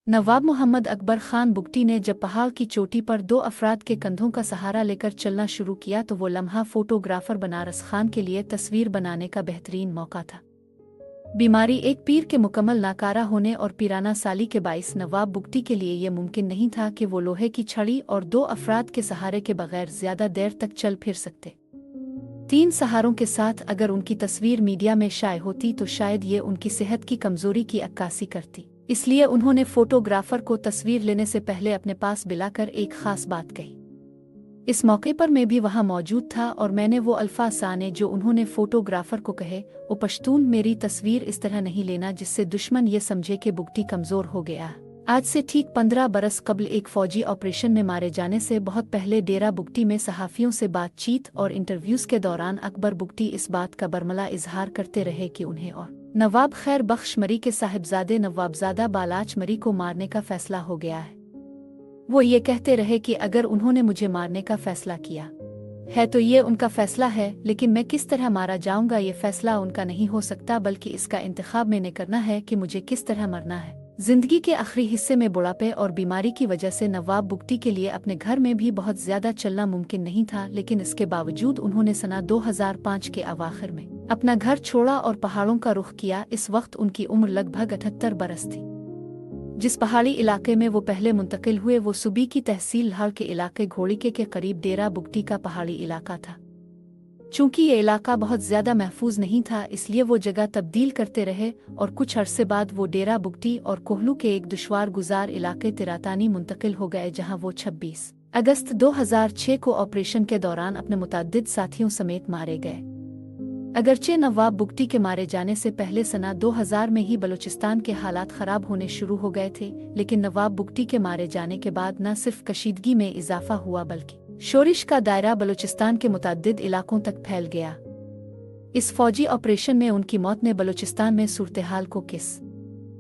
नवाब मोहम्मद अकबर खान बुगटी ने जब पहाड़ की चोटी पर दो अफराद के कंधों का सहारा लेकर चलना शुरू किया तो वो लम्हा फोटोग्राफर बनारस खान के लिए तस्वीर बनाने का बेहतरीन मौका था। बीमारी एक पीर के मुकम्मल नाकारा होने और पीराना साली के बाइस नवाब बुगटी के लिए ये मुमकिन नहीं था कि वो लोहे की छड़ी और दो अफराद के सहारे के बगैर ज्यादा देर तक चल फिर सकते। तीन सहारों के साथ अगर उनकी तस्वीर मीडिया में शाये होती तो शायद ये उनकी सेहत की कमजोरी की अक्कासी करती। इसलिए उन्होंने फोटोग्राफर को तस्वीर लेने से पहले अपने पास बुलाकर एक खास बात कही। इस मौके पर मैं भी वहां मौजूद था और मैंने वो अल्फाज साने जो उन्होंने फोटोग्राफर को कहे, ओ पश्तून, मेरी तस्वीर इस तरह नहीं लेना जिससे दुश्मन ये समझे कि बुगटी कमजोर हो गया। आज से ठीक 15 बरस कबल एक फौजी ऑपरेशन में मारे जाने से बहुत पहले डेरा बुगटी में सहाफ़ियों से बातचीत और इंटरव्यूज़ के दौरान अकबर बुगटी इस बात का बरमला इजहार करते रहे कि उन्हें और नवाब खैर बख्श मरी के साहिबजादे नवाबजादा बालाच मरी को मारने का फैसला हो गया है। वो ये कहते रहे कि अगर उन्होंने मुझे मारने का फैसला किया है तो ये उनका फैसला है, लेकिन मैं किस तरह मारा जाऊंगा ये फैसला उनका नहीं हो सकता, बल्कि इसका इंतखाब मैंने करना है कि मुझे किस तरह मरना है। जिंदगी के आखिरी हिस्से में बुढ़ापे और बीमारी की वजह से नवाब बुगटी के लिए अपने घर में भी बहुत ज्यादा चलना मुमकिन नहीं था, लेकिन इसके बावजूद उन्होंने सना 2005 के अवाखिर में अपना घर छोड़ा और पहाड़ों का रुख किया। इस वक्त उनकी उम्र लगभग 78 बरस थी। जिस पहाड़ी इलाके में वो पहले मुंतकिल हुए वो सूबी की तहसील लाहौर के इलाके घोड़िके के करीब डेरा बुगटी का पहाड़ी इलाका था। चूंकि ये इलाका बहुत ज्यादा महफूज नहीं था, इसलिए वो जगह तब्दील करते रहे और कुछ अरसे बाद वो डेरा बुगटी और कोहलू के एक दुश्वार गुजार इलाके तिरातानी मुंतकिल हो गए, जहां वो 26 अगस्त 2006 को ऑपरेशन के दौरान अपने मुतअद्दिद साथियों समेत मारे गए। अगरचे नवाब बुगटी के मारे जाने से पहले सना 2000 में ही बलूचिस्तान के हालात खराब होने शुरू हो गए थे, लेकिन नवाब बुगटी के मारे जाने के बाद न सिर्फ कशीदगी में इजाफा हुआ बल्कि शोरिश का दायरा बलूचिस्तान के मुतअद्दिद इलाकों तक फैल गया। इस फौजी ऑपरेशन में उनकी मौत ने बलूचिस्तान में सूरत-ए-हाल को किस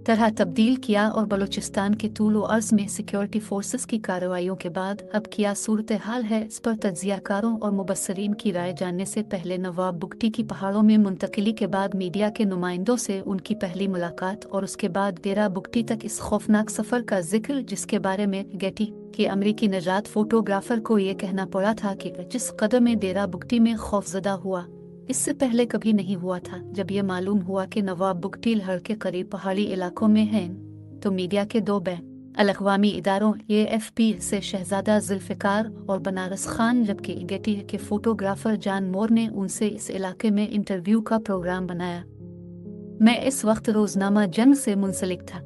तरह तब्दील किया और बलूचिस्तान के तूल व अर्ज़ में सिक्योरिटी फोर्सेस की कार्रवाइयों के बाद अब क्या सूरत-ए-हाल है, इस पर तज्ज़ियाकारों और मुबस्सरीन की राय जानने से पहले नवाब बुगटी की पहाड़ों में मुंतकिली के बाद मीडिया के नुमाइंदों से उनकी पहली मुलाकात और उसके बाद डेरा बुगटी तक इस खौफनाक सफ़र का जिक्र, जिसके बारे में गेटी के अमरीकी नजात फोटोग्राफर को ये कहना पड़ा था कि जिस कदम में डेरा बुगटी में खौफजदा हुआ इससे पहले कभी नहीं हुआ था। जब ये मालूम हुआ कि नवाब बुगटी लाहौर के करीब पहाड़ी इलाकों में हैं, तो मीडिया के दो बैन-अल-अक़वामी इदारों AFP से शहजादा जुल्फ़िकार और बनारस खान, जबकि गेटी के फोटोग्राफर जॉन मोर ने उनसे इस इलाके में इंटरव्यू का प्रोग्राम बनाया। मैं इस वक्त रोजनामा जंग से मुंसलिक था।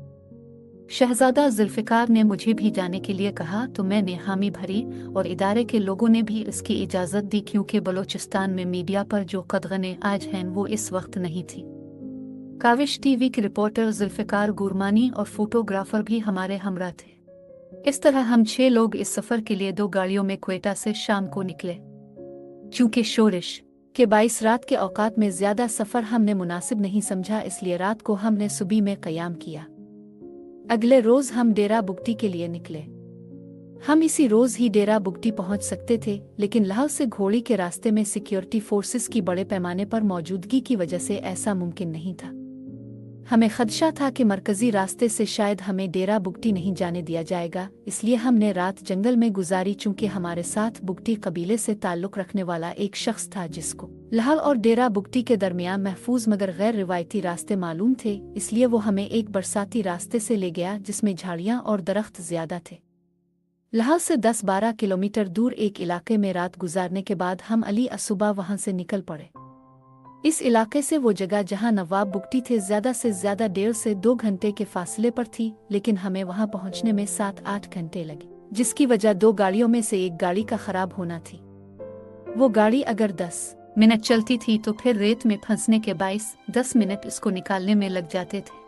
शहजादा जुल्फ़िकार ने मुझे भी जाने के लिए कहा तो मैंने हामी भरी और इदारे के लोगों ने भी इसकी इजाज़त दी, क्योंकि बलूचिस्तान में मीडिया पर जो कदगने आज हैं वो इस वक्त नहीं थी। काविश TV के रिपोर्टर जुल्फ़िकार गुरमानी और फोटोग्राफर भी हमारे हमरा थे। इस तरह हम 6 लोग इस सफ़र के लिए 2 गाड़ियों में क्वेटा से शाम को निकले। चूँकि शोरिश के 22 रात के औकात में ज़्यादा सफ़र हमने मुनासिब नहीं समझा, इसलिए रात को हमने सुबह में क़याम किया। अगले रोज हम डेरा बुगटी के लिए निकले। हम इसी रोज ही डेरा बुगटी पहुंच सकते थे, लेकिन लाहौर से घोड़ी के रास्ते में सिक्योरिटी फोर्सेस की बड़े पैमाने पर मौजूदगी की वजह से ऐसा मुमकिन नहीं था। हमें खदशा था कि मरकजी रास्ते से शायद हमें डेरा बुगटी नहीं जाने दिया जाएगा, इसलिए हमने रात जंगल में गुजारी। चूंकि हमारे साथ बुगटी कबीले से ताल्लुक़ रखने वाला एक शख्स था जिसको लाहौर और डेरा बुगटी के दरमियान महफूज मगर गैर रिवायती रास्ते मालूम थे, इसलिए वो हमें एक बरसाती रास्ते से ले गया जिसमें झाड़ियाँ और दरख्त ज्यादा थे। लाहौर से 10-12 किलोमीटर दूर एक इलाके में रात गुजारने के बाद हम अली असुबह वहाँ से निकल पड़े। इस इलाके से वो जगह जहां नवाब बुगटी थे ज्यादा से ज्यादा 1.5 से 2 घंटे के फासले पर थी, लेकिन हमें वहां पहुंचने में 7-8 घंटे लगे, जिसकी वजह 2 गाड़ियों में से एक गाड़ी का खराब होना थी। वो गाड़ी अगर 10 मिनट चलती थी तो फिर रेत में फंसने के 22-10 मिनट इसको निकालने में लग जाते थे।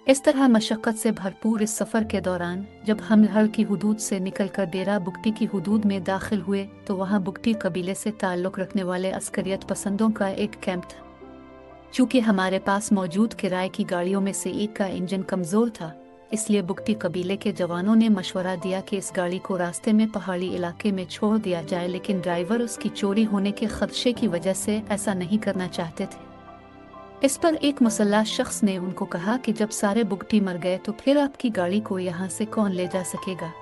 इस तरह मशक्क़त से भरपूर इस सफ़र के दौरान जब हम लाहौर की हुदूद से निकलकर डेरा बुगटी की हुदूद में दाखिल हुए तो वहाँ बुगटी कबीले से ताल्लुक़ रखने वाले अस्करियत पसंदों का एक कैंप था। चूँकि हमारे पास मौजूद किराए की गाड़ियों में से एक का इंजन कमज़ोर था, इसलिए बुगटी कबीले के जवानों ने मशवरा दिया कि इस गाड़ी को रास्ते में पहाड़ी इलाके में छोड़ दिया जाए, लेकिन ड्राइवर उसकी चोरी होने के खदशे की वजह से ऐसा नहीं करना चाहते थे। इस पर एक मुसल्लह शख्स ने उनको कहा कि जब सारे बुगटी मर गए तो फिर आपकी गाड़ी को यहाँ से कौन ले जा सकेगा।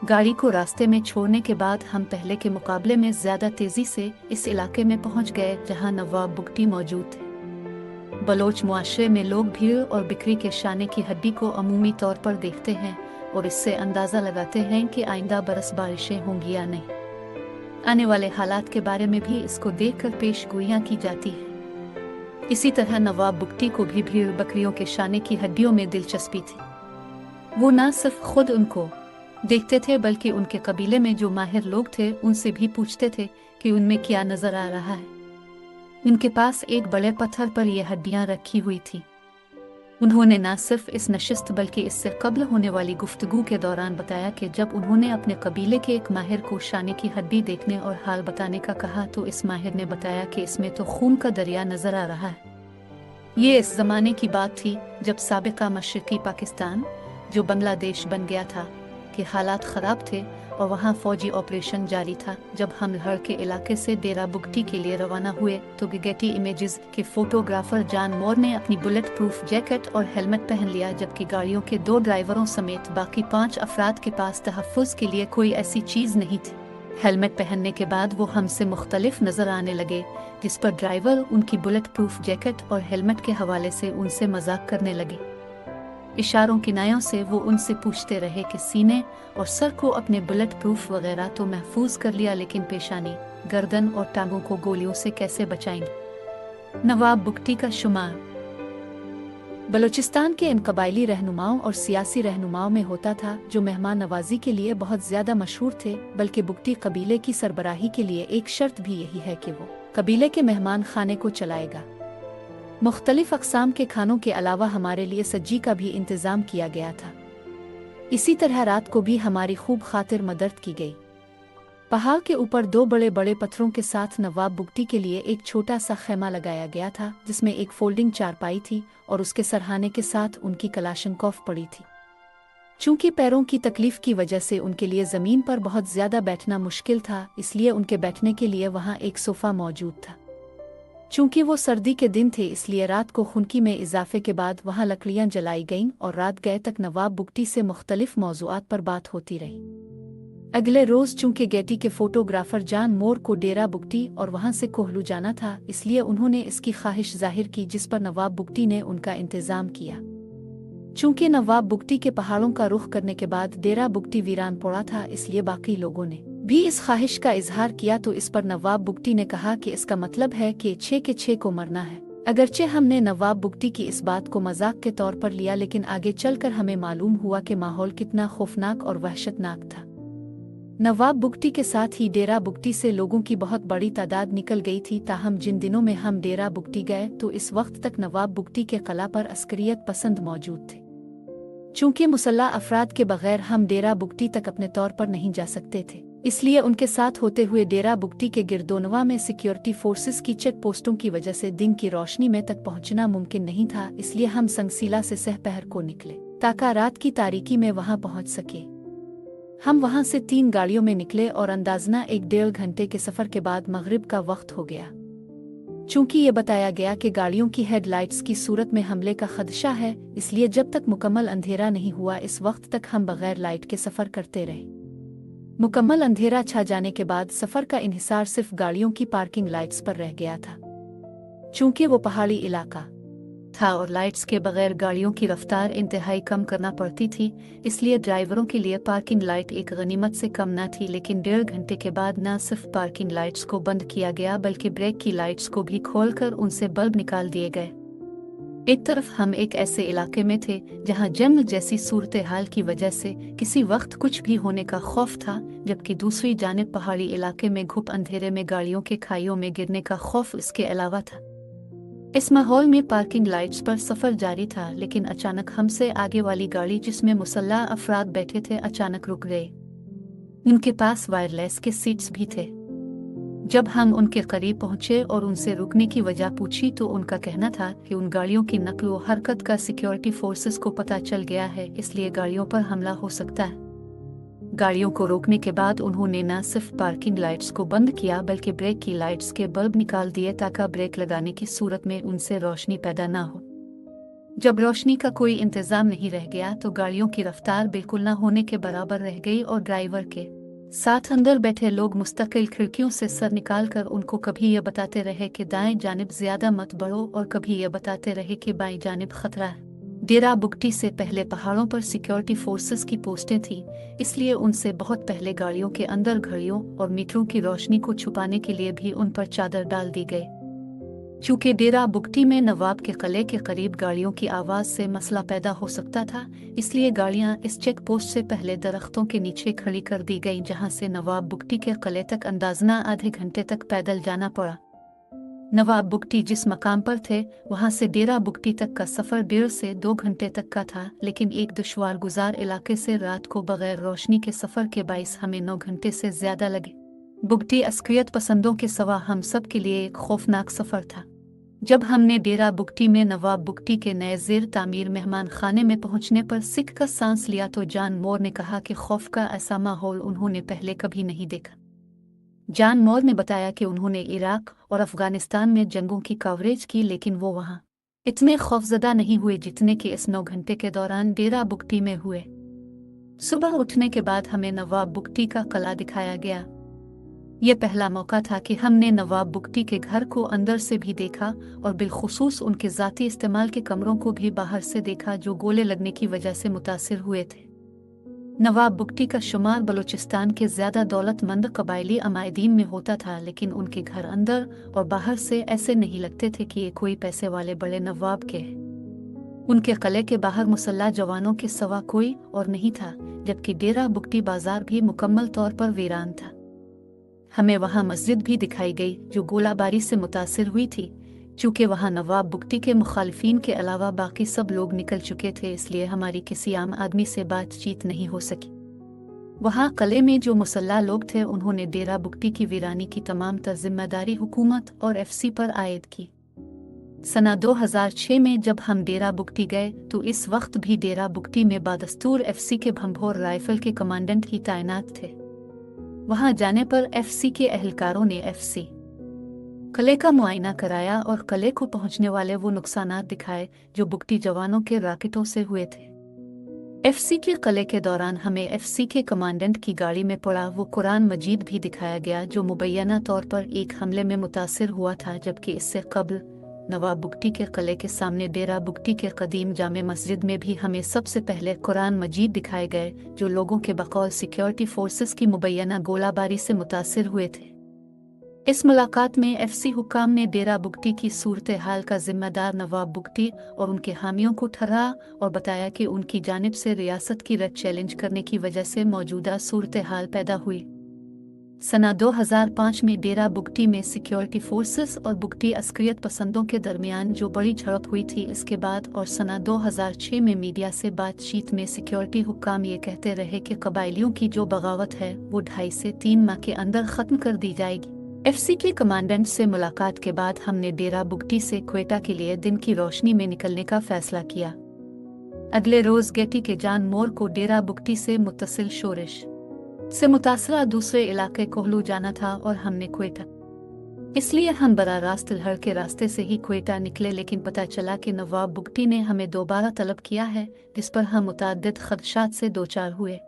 गाड़ी को रास्ते में छोड़ने के बाद हम पहले के मुकाबले में ज्यादा तेजी से इस इलाके में पहुंच गए जहां नवाब बुगटी मौजूद थे। बलोच मुआशरे में लोग भीड़ और बिक्री के शाने की हड्डी को अमूमी तौर पर देखते हैं और इससे अंदाजा लगाते हैं कि आइंदा बरस बारिशें होंगी या नहीं। आने वाले हालात के बारे में भी इसको देखकर पेशगोइयां की जाती है। इसी तरह नवाब बुगटी को भी भीड़ बकरियों के शाने की हड्डियों में दिलचस्पी थी। वो न सिर्फ खुद उनको देखते थे बल्कि उनके कबीले में जो माहिर लोग थे उनसे भी पूछते थे कि उनमें क्या नजर आ रहा है। उनके पास एक बड़े पत्थर पर ये हड्डियां रखी हुई थी। उन्होंने न सिर्फ इस नशिस्त बल्कि इससे कब्ल होने वाली गुफ्तगू के दौरान बताया कि जब उन्होंने अपने कबीले के एक माहिर को शाने की हड्डी देखने और हाल बताने का कहा तो इस माहिर ने बताया कि इसमें तो खून का दरिया नजर आ रहा है। ये इस जमाने की बात थी जब साबिका मशरकी पाकिस्तान, जो बांग्लादेश बन गया था, के हालात ख़राब थे और वहाँ फौजी ऑपरेशन जारी था। जब हम लहर के इलाके से डेरा बुगटी के लिए रवाना हुए तो गेटी इमेजेस के फोटोग्राफर जॉन मोर ने अपनी बुलेट प्रूफ जैकेट और हेलमेट पहन लिया, जबकि गाड़ियों के 2 ड्राइवरों समेत बाकी 5 अफराद के पास तहफ़्फ़ुज़ के लिए कोई ऐसी चीज़ नहीं थी। हेलमेट पहनने के बाद वो हमसे मुख्तलिफ नज़र आने लगे, जिस पर ड्राइवर उनकी बुलेट प्रूफ जैकेट और हेलमेट के हवाले से उनसे मजाक करने लगे। इशारों किनायों से वो उनसे पूछते रहे कि सीने और सर को अपने बुलेट प्रूफ वगैरह तो महफूज कर लिया, लेकिन पेशानी, गर्दन और टांगों को गोलियों से कैसे बचाएंगे। नवाब बुगटी का शुमार बलूचिस्तान के इन कबायली रहनुमाओं और सियासी रहनुमाओं में होता था जो मेहमान नवाजी के लिए बहुत ज्यादा मशहूर थे, बल्कि बुगटी कबीले की सरबराही के लिए एक शर्त भी यही है कि वो कबीले के मेहमान खाने को चलाएगा। मुख्तलिफ अक़साम के खानों के अलावा हमारे लिए सज्जी का भी इंतज़ाम किया गया था। इसी तरह रात को भी हमारी खूब खातिर मदद की गई। पहाड़ के ऊपर 2 बड़े बड़े पत्थरों के साथ नवाब बुगटी के लिए एक छोटा सा खेमा लगाया गया था, जिसमें एक फोल्डिंग चारपाई थी और उसके सरहाने के साथ उनकी कलाशनकॉफ पड़ी थी। चूंकि पैरों की तकलीफ की वजह से उनके लिए ज़मीन पर बहुत ज़्यादा बैठना मुश्किल था, इसलिए उनके बैठने के लिए वहाँ एक सोफ़ा मौजूद था। चूंकि वो सर्दी के दिन थे, इसलिए रात को खुनकी में इजाफे के बाद वहाँ लकड़ियाँ जलाई गईं और रात गए तक नवाब बुगटी से मुख्तलिफ मौज़ूआत पर बात होती रही। अगले रोज़ चूंकि गेटी के फोटोग्राफर जॉन मोर को डेरा बुगटी और वहाँ से कोहलू जाना था, इसलिए उन्होंने इसकी ख्वाहिश जाहिर की, जिस पर नवाब बुगटी ने उनका इंतज़ाम किया। चूंकि नवाब बुगटी के पहाड़ों का रुख करने के बाद डेरा बुगटी वीरान पड़ा था, इसलिए बाकी लोगों ने भी इस ख्वाहिश का इजहार किया। तो इस पर नवाब बुगटी ने कहा कि इसका मतलब है कि 6 के 6 को मरना है। अगरचे हमने नवाब बुगटी की इस बात को मजाक के तौर पर लिया, लेकिन आगे चलकर हमें मालूम हुआ कि माहौल कितना खौफनाक और वहशतनाक था। नवाब बुगटी के साथ ही डेरा बुगटी से लोगों की बहुत बड़ी तादाद निकल गई थी। ताहम जिन दिनों में हम डेरा बुगटी गए तो इस वक्त तक नवाब बुगटी के किला पर अस्करियत पसंद मौजूद थे। चूंकि मुसल्ला अफराद के बगैर हम डेरा बुगटी तक अपने तौर पर नहीं जा सकते थे, इसलिए उनके साथ होते हुए डेरा बुगटी के गिरदोनवा में सिक्योरिटी फोर्सेस की चेक पोस्टों की वजह से दिन की रोशनी में तक पहुंचना मुमकिन नहीं था। इसलिए हम संगसीला से सहपहर को निकले ताकि रात की तारीकी में वहां पहुंच सके। हम वहां से 3 गाड़ियों में निकले और अंदाजना 1-1.5 घंटे के सफर के बाद मगरिब का वक्त हो गया। चूंकि ये बताया गया कि गाड़ियों की हेडलाइट्स की सूरत में हमले का खदशा है, इसलिए जब तक मुकम्मल अंधेरा नहीं हुआ इस वक्त तक हम बगैर लाइट के सफर करते रहे। मुकम्मल अंधेरा छा जाने के बाद सफर का इन्हिसार सिर्फ गाड़ियों की पार्किंग लाइट्स पर रह गया था। चूंकि वो पहाड़ी इलाका था और लाइट्स के बगैर गाड़ियों की रफ्तार इंतहाई कम करना पड़ती थी, इसलिए ड्राइवरों के लिए पार्किंग लाइट एक गनीमत से कम न थी। लेकिन 1.5 घंटे के बाद न सिर्फ पार्किंग लाइट्स को बंद किया गया बल्कि ब्रेक की लाइट्स को भी खोलकर उनसे बल्ब निकाल दिए गए। एक तरफ हम एक ऐसे इलाके में थे जहां जंग जैसी सूरत हाल की वजह से किसी वक्त कुछ भी होने का खौफ था, जबकि दूसरी जानिब पहाड़ी इलाके में घुप अंधेरे में गाड़ियों के खाइयों में गिरने का खौफ इसके अलावा था। इस माहौल में पार्किंग लाइट्स पर सफर जारी था, लेकिन अचानक हमसे आगे वाली गाड़ी जिसमें मुसल्ला अफराद बैठे थे अचानक रुक गए। उनके पास वायरलेस के सीट्स भी थे। जब हम उनके करीब पहुंचे और उनसे रुकने की वजह पूछी तो उनका कहना था कि उन गाड़ियों की नकल व हरकत का सिक्योरिटी फोर्सेस को पता चल गया है, इसलिए गाड़ियों पर हमला हो सकता है। गाड़ियों को रोकने के बाद उन्होंने न सिर्फ पार्किंग लाइट्स को बंद किया बल्कि ब्रेक की लाइट्स के बल्ब निकाल दिए ताकि ब्रेक लगाने की सूरत में उनसे रोशनी पैदा न हो। जब रोशनी का कोई इंतजाम नहीं रह गया तो गाड़ियों की रफ्तार बिल्कुल न होने के बराबर रह गई और ड्राइवर के साथ अंदर बैठे लोग मुस्तकिल खिड़कियों से सर निकालकर उनको कभी ये बताते रहे कि दाएं जानिब ज्यादा मत बढ़ो और कभी ये बताते रहे कि बाएं जानिब खतरा है। डेरा बुगटी से पहले पहाड़ों पर सिक्योरिटी फोर्सेस की पोस्टें थीं, इसलिए उनसे बहुत पहले गाड़ियों के अंदर घड़ियों और मीटरों की रोशनी को छुपाने के लिए भी उन पर चादर डाल दी गई। चूंकि डेरा बुगटी में नवाब के किले के करीब गाड़ियों की आवाज से मसला पैदा हो सकता था, इसलिए गाड़ियां इस चेक पोस्ट से पहले दरख्तों के नीचे खड़ी कर दी गईं, जहां से नवाब बुगटी के किले तक अंदाजना आधे घंटे तक पैदल जाना पड़ा। नवाब बुगटी जिस मकाम पर थे वहां से डेरा बुगटी तक का सफर 1.5 से 2 घंटे तक का था, लेकिन एक दुश्वार गुजार इलाके से रात को बगैर रोशनी के सफर के बाइस हमें 9 घंटे से ज्यादा लगे। बुगटी अस्क्रियत पसंदों के सवा हम सब के लिए एक खौफनाक सफर था। जब हमने डेरा बुगटी में नवाब बुगटी के नए ज़ेर तामीर मेहमान खाने में पहुंचने पर सिक का सांस लिया तो जान मोर ने कहा कि खौफ का ऐसा माहौल उन्होंने पहले कभी नहीं देखा। जान मोर ने बताया कि उन्होंने इराक और अफगानिस्तान में जंगों की कवरेज की, लेकिन वो वहाँ इतने खौफजदा नहीं हुए जितने कि इस 9 घंटे के दौरान डेरा बुगटी में हुए। सुबह उठने के बाद हमें नवाब बुगटी का किला दिखाया गया। ये पहला मौका था कि हमने नवाब बुगटी के घर को अंदर से भी देखा और बिलखुसूस उनके ज़ाती इस्तेमाल के कमरों को भी बाहर से देखा जो गोले लगने की वजह से मुतासिर हुए थे। नवाब बुगटी का शुमार बलूचिस्तान के ज़्यादा दौलतमंद कबायली अमायदीन में होता था, लेकिन उनके घर अंदर और बाहर से ऐसे नहीं लगते थे कि ये कोई पैसे वाले बड़े नवाब के हैं। उनके किले के बाहर मुसल्ला जवानों के सिवा कोई और नहीं था, जबकि डेरा बुगटी बाजार भी मुकम्मल तौर पर वीरान था। हमें वहाँ मस्जिद भी दिखाई गई जो गोलाबारी से मुतासिर हुई थी। चूँकि वहाँ नवाब बुगटी के मुखालिफिन के अलावा बाकी सब लोग निकल चुके थे, इसलिए हमारी किसी आम आदमी से बातचीत नहीं हो सकी। वहाँ किले में जो मुसल्ला लोग थे उन्होंने डेरा बुगटी की वीरानी की तमाम तर जिम्मेदारी हुकूमत और एफसी पर आयद की। सना 2006 में जब हम डेरा बुगटी गए तो इस वक्त भी डेरा बुगटी में बादस्तूर एफसी के भंभोर राइफल के कमांडेंट ही तैनात थे। वहाँ जाने पर एफसी के एहलकारों ने एफसी किले का मुआयना कराया और किले को पहुंचने वाले वो नुकसानात दिखाए जो बुगटी जवानों के रॉकेटों से हुए थे। एफसी के किले के दौरान हमें एफसी के कमांडेंट की गाड़ी में पड़ा वो कुरान मजीद भी दिखाया गया जो मुबैना तौर पर एक हमले में मुतासिर हुआ था, जबकि इससे कबल नवाब बुगटी के किले के सामने डेरा बुगटी के कदीम जामे मस्जिद में भी हमें सबसे पहले कुरान मजीद दिखाए गए जो लोगों के बकौल सिक्योरिटी फोर्सेस की मुबैना गोलाबारी से मुतासिर हुए थे। इस मुलाकात में एफसी हुक्काम ने डेरा बुगटी की सूरत हाल का जिम्मेदार नवाब बुगटी और उनके हामियों को ठहराया और बताया कि उनकी जानिब से रियासत की रद चैलेंज करने की वजह से मौजूदा सूरत हाल पैदा हुई। सना 2005 में डेरा बुगटी में सिक्योरिटी फोर्सेस और बुगटी अस्क्रियत पसंदों के दरमियान जो बड़ी झड़प हुई थी, इसके बाद और सना 2006 में मीडिया से बातचीत में सिक्योरिटी हुक्काम ये कहते रहे कि कबायलियों की जो बगावत है वो 2.5 से 3 माह के अंदर ख़त्म कर दी जाएगी। एफसी के कमांडेंट से मुलाकात के बाद हमने डेरा बुगटी से क्वेटा के लिए दिन की रोशनी में निकलने का फैसला किया। अगले रोज गेटी के जान मोर को डेरा बुगटी से मुत्तसिल शोरिश से मुतासरा दूसरे इलाके कोहलू जाना था और हमने क्वेटा, इसलिए हम बरा रास्त लहर के रास्ते से ही क्वेटा निकले, लेकिन पता चला कि नवाब बुगटी ने हमें दोबारा तलब किया है, जिस पर हम मुताद्दिद खदशात से दो चार हुए।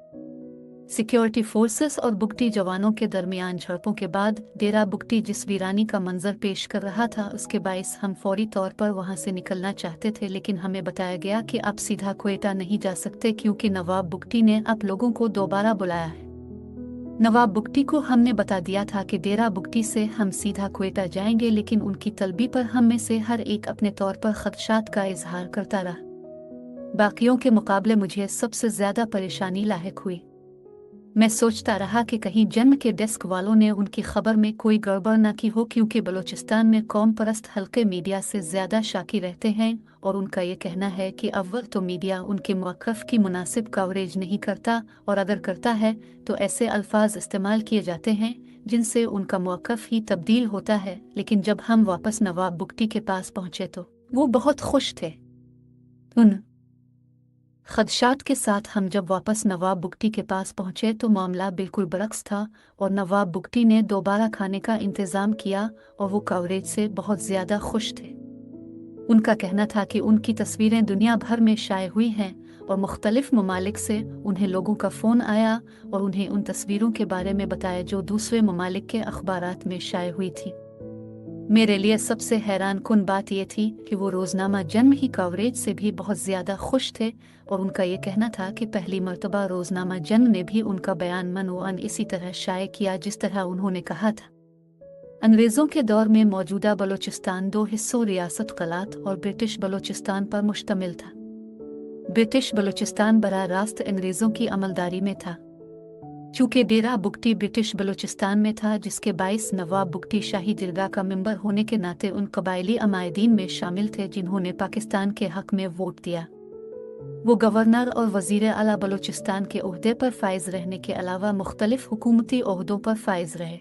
सिक्योरिटी फोर्सेस और बुगटी जवानों के दरमियान झड़पों के बाद डेरा बुगटी जिस वीरानी का मंजर पेश कर रहा था उसके बाइस हम फौरी तौर पर वहां से निकलना चाहते थे, लेकिन हमें बताया गया कि आप सीधा क्वेटा नहीं जा सकते क्योंकि नवाब बुगटी ने आप लोगों को दोबारा बुलाया है। नवाब बुगटी को हमने बता दिया था कि डेरा बुगटी से हम सीधा क्वेटा जाएंगे, लेकिन उनकी तलबी पर हम में से हर एक अपने तौर पर खदशात का इजहार करता रहा। बाकियों के मुकाबले मुझे सबसे ज्यादा परेशानी लाहिक हुई। मैं सोचता रहा कि कहीं जन्म के डेस्क वालों ने उनकी खबर में कोई गड़बड़ न की हो, क्योंकि बलूचिस्तान में कौम परस्त हल्के मीडिया से ज्यादा शाकी रहते हैं और उनका ये कहना है कि अव्वल तो मीडिया उनके मौक़िफ़ की मुनासिब कवरेज नहीं करता और अगर करता है तो ऐसे अल्फाज इस्तेमाल किए जाते हैं जिनसे उनका मौक़िफ़ ही तब्दील होता है। लेकिन जब हम वापस नवाब बुगटी के पास पहुँचे तो वो बहुत खुश थे। खदशात के साथ हम जब वापस नवाब बुगटी के पास पहुंचे तो मामला बिल्कुल बरक्स था और नवाब बुगटी ने दोबारा खाने का इंतज़ाम किया और वो कवरेज से बहुत ज़्यादा खुश थे। उनका कहना था कि उनकी तस्वीरें दुनिया भर में शाये हुई हैं और मुख्तलिफ ममालिक से उन्हें लोगों का फ़ोन आया और उन्हें उन तस्वीरों के बारे में बताया जो दूसरे ममालिक के अखबारात में शाये हुई थी। मेरे लिए सबसे हैरान कुन बात यह थी कि वो रोज़नामा जन्म ही कवरेज से भी बहुत ज़्यादा खुश थे और उनका ये कहना था कि पहली मर्तबा रोज़नामा जन्म ने भी उनका बयान मनोअन इसी तरह शाये किया जिस तरह उन्होंने कहा था। अंग्रेज़ों के दौर में मौजूदा बलूचिस्तान दो हिस्सों रियासत कलात और ब्रिटिश बलूचिस्तान पर मुश्तमिल था। ब्रिटिश बलूचिस्तान बराह रास्त अंग्रेज़ों की अमलदारी में था। चूँकि डेरा बुगटी ब्रिटिश बलूचिस्तान में था जिसके बाइस नवाब बुगटी शाही जिरगा का मेंबर होने के नाते उन कबायली अमायदीन में शामिल थे जिन्होंने पाकिस्तान के हक में वोट दिया। वो गवर्नर और वज़ीर आला बलूचिस्तान के ओहदे पर फाइज रहने के अलावा मुख्तलिफ हुकूमती ओहदों पर फाइज रहे।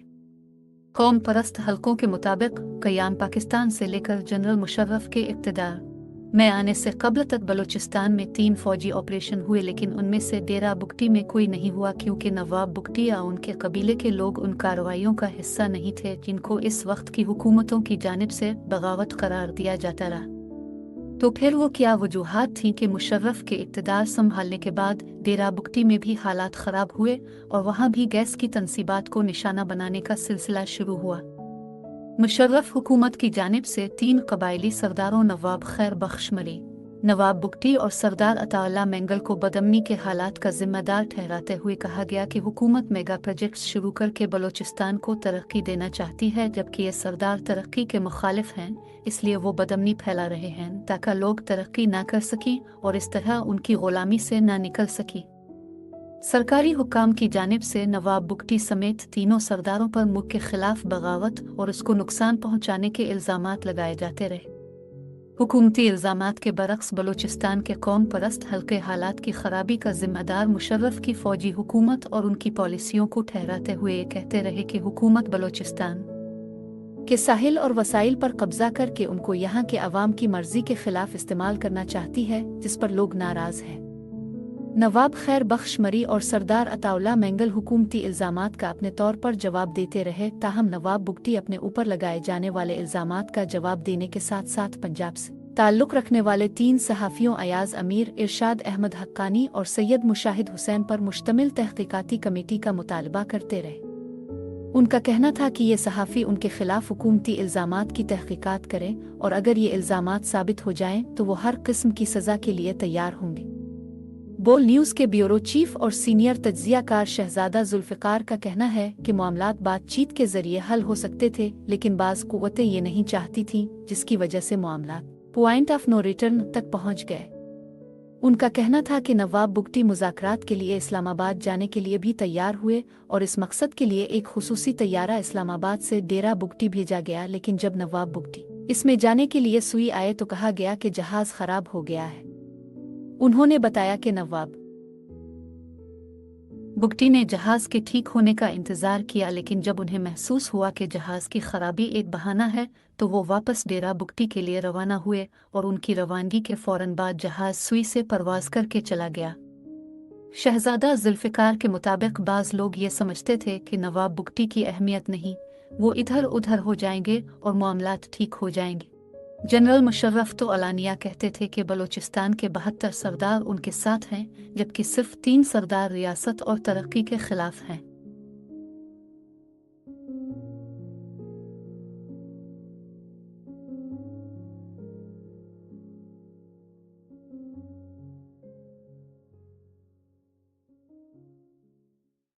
कौम परस्त हलकों के मुताबिक क़याम पाकिस्तान से लेकर जनरल मुशर्रफ के इक़्तिदार में आने से कबल तक बलूचिस्तान में 3 फ़ौजी ऑपरेशन हुए, लेकिन उनमें से डेरा बुगटी में कोई नहीं हुआ क्योंकि नवाब बुगटी या उनके कबीले के लोग उन कार्रवाइयों का हिस्सा नहीं थे जिनको इस वक्त की हुकूमतों की जानिब से बगावत करार दिया जाता रहा। तो फिर वो क्या वजूहात थीं कि मुशर्रफ के इक़्तिदार संभालने के बाद डेरा बुगटी में भी हालात ख़राब हुए और वहाँ भी गैस की तनसीबात को निशाना बनाने का सिलसिला शुरू हुआ। मुशर्रफ हुकूमत की जानिब से 3 कबायली सरदारों नवाब खैर बख्श मरी, नवाब बुगटी और सरदार अताउल्लाह मेंगल को बदअमनी के हालात का जिम्मेदार ठहराते हुए कहा गया कि हुकूमत मेगा प्रोजेक्ट्स शुरू करके बलूचिस्तान को तरक्की देना चाहती है, जबकि ये सरदार तरक्की के मुखालिफ हैं, इसलिए वो बदअमनी फैला रहे हैं ताकि लोग तरक्की ना कर सकें और इस तरह उनकी ग़ुलामी से ना निकल सकें। सरकारी हुक्काम की जानिब से नवाब बुगटी समेत तीनों सरदारों पर मुल्क के खिलाफ बगावत और उसको नुकसान पहुँचाने के इल्ज़ामात लगाए जाते रहे। हुकूमती इल्ज़ामात के बरक्स बलूचिस्तान के कौम परस्त हल्के हालात की खराबी का जिम्मेदार मुशर्रफ की फ़ौजी हुकूमत और उनकी पॉलिसियों को ठहराते हुए ये कहते रहे कि हुकूमत बलूचिस्तान के साहिल और वसाइल पर कब्जा करके उनको यहाँ के अवाम की मर्जी के खिलाफ इस्तेमाल करना चाहती है, जिस पर लोग नाराज़ हैं। नवाब खैर बख्श मरी और सरदार अताउल्लाह मेंगल हुकूमती इल्ज़ामात का अपने तौर पर जवाब देते रहे, ताहम नवाब बुगटी अपने ऊपर लगाए जाने वाले इल्ज़ामात का जवाब देने के साथ साथ पंजाब से ताल्लुक़ रखने वाले 3 सहाफ़ियों अयाज़ अमीर, इरशाद अहमद हक्कानी और सैयद मुशाहिद हुसैन पर मुश्तमिल तहक़ीक़ाती कमेटी का मुतालबा करते रहे। उनका कहना था कि ये सहाफ़ी उनके खिलाफ हुकूमती इल्ज़ामात की तहक़ीक़ात करें और अगर ये इल्ज़ामात साबित हो जाएं तो वो हर किस्म की सज़ा के लिए तैयार होंगे। बोल न्यूज़ के ब्यूरो चीफ और सीनियर तज्ज़ियाकार शहज़ादा जुल्फ़िकार का कहना है कि मामलात बातचीत के ज़रिए हल हो सकते थे, लेकिन बाज़ क़ुव्वतें ये नहीं चाहती थीं, जिसकी वजह से मामलात पॉइंट ऑफ नो रिटर्न तक पहुँच गए। उनका कहना था कि नवाब बुगटी मुज़ाकरात के लिए इस्लामाबाद जाने के लिए भी तैयार हुए और इस मकसद के लिए एक खुसूसी तैयारा इस्लामाबाद से डेरा बुगटी भेजा गया, लेकिन जब नवाब बुगटी इसमें जाने के लिए सुई आए तो कहा गया कि जहाज़ ख़राब हो गया है। उन्होंने बताया कि नवाब बुगटी ने जहाज़ के ठीक होने का इंतज़ार किया, लेकिन जब उन्हें महसूस हुआ कि जहाज़ की खराबी एक बहाना है तो वो वापस डेरा बुगटी के लिए रवाना हुए और उनकी रवानगी के फ़ौरन बाद जहाज़ सुई से परवाज़ करके चला गया। शहज़ादा जुल्फ़िकार के मुताबिक बाज़ लोग ये समझते थे कि नवाब बुगटी की अहमियत नहीं, वो इधर उधर हो जाएंगे और मामलात ठीक हो जाएंगे। जनरल मुशर्रफ तो अलानिया कहते थे कि बलूचिस्तान के 72 सरदार उनके साथ हैं, जबकि सिर्फ 3 सरदार रियासत और तरक्की के खिलाफ हैं।